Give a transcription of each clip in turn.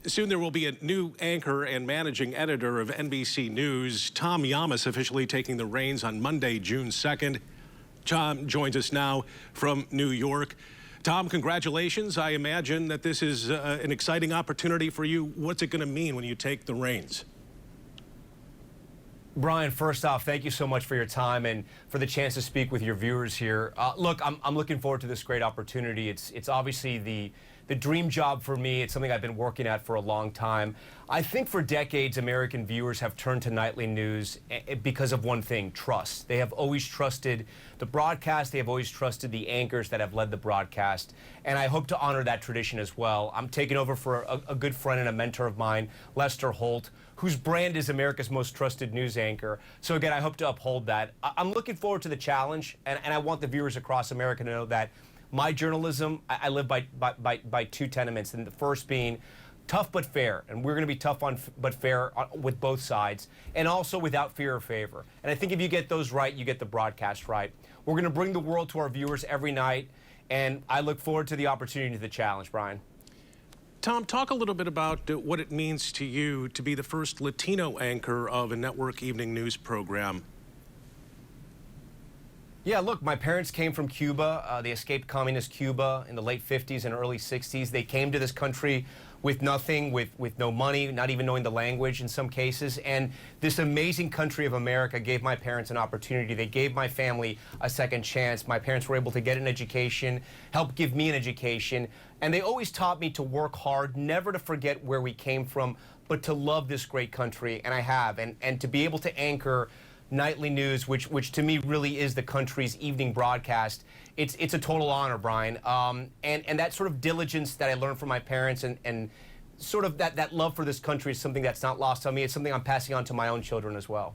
Soon there will be a new anchor and managing editor of NBC News. Tom Llamas officially taking the reins on Monday, June 2nd. Tom joins us now from New York. Tom, congratulations. I imagine that this is an exciting opportunity for you. What's it going to mean when you take the reins? Brian, first off, thank you so much for your time and for the chance to speak with your viewers here. Look, I'm looking forward to this great opportunity. It's obviously the dream job for me. It's something I've been working at for a long time. I think for decades, American viewers have turned to nightly news because of one thing: trust. They have always trusted the broadcast. They have always trusted the anchors that have led the broadcast. And I hope to honor that tradition as well. I'm taking over for a good friend and a mentor of mine, Lester Holt, whose brand is America's most trusted news anchor. So again, I hope to uphold that. I'm looking forward to the challenge, and I want the viewers across America to know that my journalism, I live by two tenements, and the first being tough but fair. And we're going to be tough but fair with both sides, and also without fear or favor. And I think if you get those right, you get the broadcast right. We're going to bring the world to our viewers every night, and I look forward to the opportunity, to the challenge, Brian. Tom, talk a little bit about what it means to you to be the first Latino anchor of a network evening news program. Yeah, look, my parents came from Cuba. They escaped communist Cuba in the late 50s and early 60s. They came to this country with nothing, with no money, not even knowing the language in some cases. And this amazing country of America gave my parents an opportunity. They gave my family a second chance. My parents were able to get an education, help give me an education. And they always taught me to work hard, never to forget where we came from, but to love this great country. And I have. And to be able to anchor nightly news, which to me really is the country's evening broadcast, it's a total honor, Brian. And that sort of diligence that I learned from my parents and sort of that love for this country is something that's not lost on me. It's something I'm passing on to my own children as well.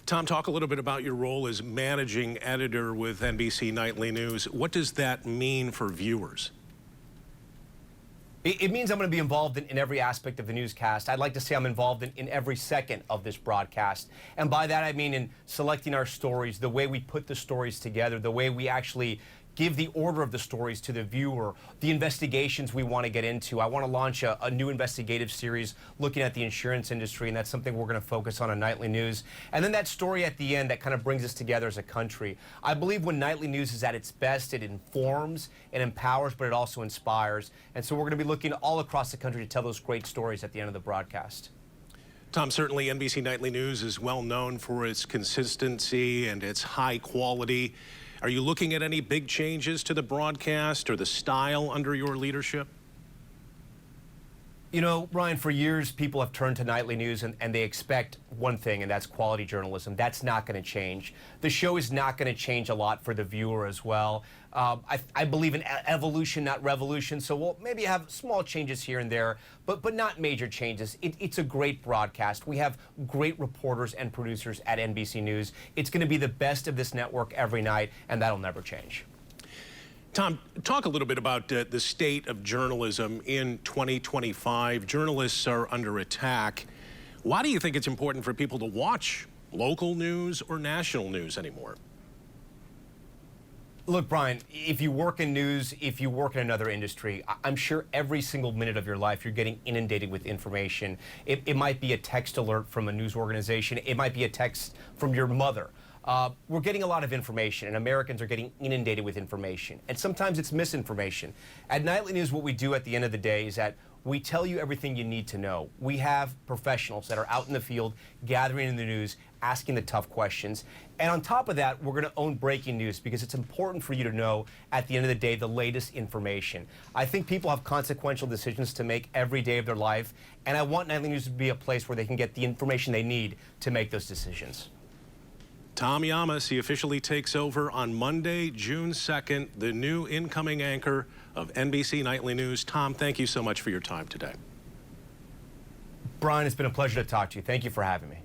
Tom, talk a little bit about your role as managing editor with NBC Nightly News. What does that mean for viewers? It means I'm going to be involved in every aspect of the newscast. I'd like to say I'm involved in every second of this broadcast. And by that, I mean in selecting our stories, the way we put the stories together, the way we actually give the order of the stories to the viewer, the investigations we want to get into. I want to launch a new investigative series looking at the insurance industry, and that's something we're going to focus on nightly news. And then that story at the end that kind of brings us together as a country. I believe when nightly news is at its best, it informs, it empowers, but it also inspires. And so we're going to be looking all across the country to tell those great stories at the end of the broadcast. Tom, certainly NBC Nightly News is well known for its consistency and its high quality. Are you looking at any big changes to the broadcast or the style under your leadership? You know, Ryan, for years, people have turned to nightly news and they expect one thing, and that's quality journalism. That's not going to change. The show is not going to change a lot for the viewer as well. I believe in evolution, not revolution, so we'll maybe have small changes here and there, but not major changes. It's a great broadcast. We have great reporters and producers at NBC News. It's going to be the best of this network every night, and that'll never change. Tom, talk a little bit about the state of journalism in 2025. Journalists are under attack. Why do you think it's important for people to watch local news or national news anymore? Look, Brian, if you work in news, if you work in another industry, I'm sure every single minute of your life you're getting inundated with information. It might be a text alert from a news organization. It might be a text from your mother. We're getting a lot of information, and Americans are getting inundated with information. And sometimes it's misinformation. At Nightly News, what we do at the end of the day is that we tell you everything you need to know. We have professionals that are out in the field, gathering in the news, asking the tough questions. And on top of that, we're going to own breaking news because it's important for you to know, at the end of the day, the latest information. I think people have consequential decisions to make every day of their life, and I want Nightly News to be a place where they can get the information they need to make those decisions. Tom Llamas, he officially takes over on Monday, June 2nd, the new incoming anchor of NBC Nightly News. Tom, thank you so much for your time today. Brian, it's been a pleasure to talk to you. Thank you for having me.